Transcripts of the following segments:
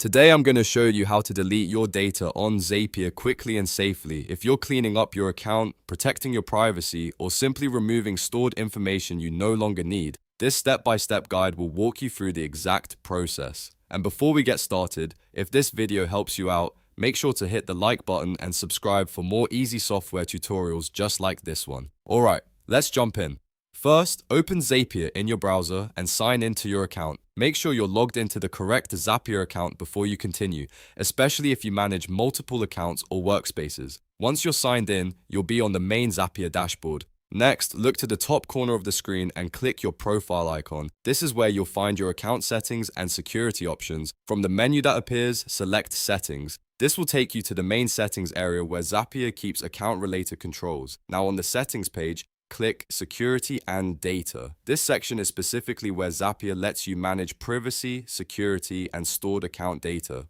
Today I'm going to show you how to delete your data on Zapier quickly and safely if you're cleaning up your account, protecting your privacy, or simply removing stored information you no longer need. This step-by-step guide will walk you through the exact process. And before we get started, if this video helps you out, make sure to hit the like button and subscribe for more easy software tutorials just like this one. Alright, let's jump in. First, open Zapier in your browser and sign into your account. Make sure you're logged into the correct Zapier account before you continue, especially if you manage multiple accounts or workspaces. Once you're signed in, you'll be on the main Zapier dashboard. Next, look to the top corner of the screen and click your profile icon. This is where you'll find your account settings and security options. From the menu that appears, select Settings. This will take you to the main settings area where Zapier keeps account-related controls. Now on the settings page, click Security and Data. This section is specifically where Zapier lets you manage privacy, security, and stored account data.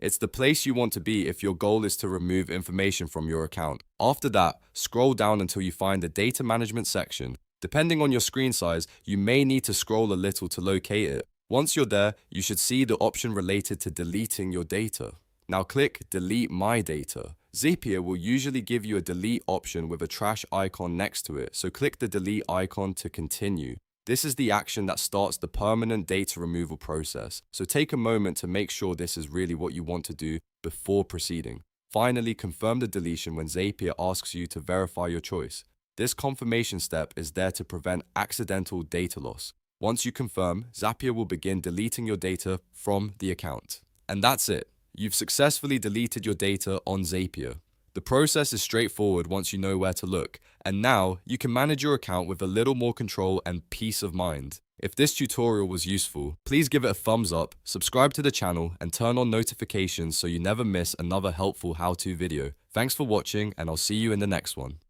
It's the place you want to be if your goal is to remove information from your account. After that, scroll down until you find the Data Management section. Depending on your screen size, you may need to scroll a little to locate it. Once you're there, you should see the option related to deleting your data. Now click Delete My Data. Zapier will usually give you a delete option with a trash icon next to it, so click the delete icon to continue. This is the action that starts the permanent data removal process, so take a moment to make sure this is really what you want to do before proceeding. Finally, confirm the deletion when Zapier asks you to verify your choice. This confirmation step is there to prevent accidental data loss. Once you confirm, Zapier will begin deleting your data from the account. And that's it. You've successfully deleted your data on Zapier. The process is straightforward once you know where to look, and now you can manage your account with a little more control and peace of mind. If this tutorial was useful, please give it a thumbs up, subscribe to the channel, and turn on notifications so you never miss another helpful how-to video. Thanks for watching, and I'll see you in the next one.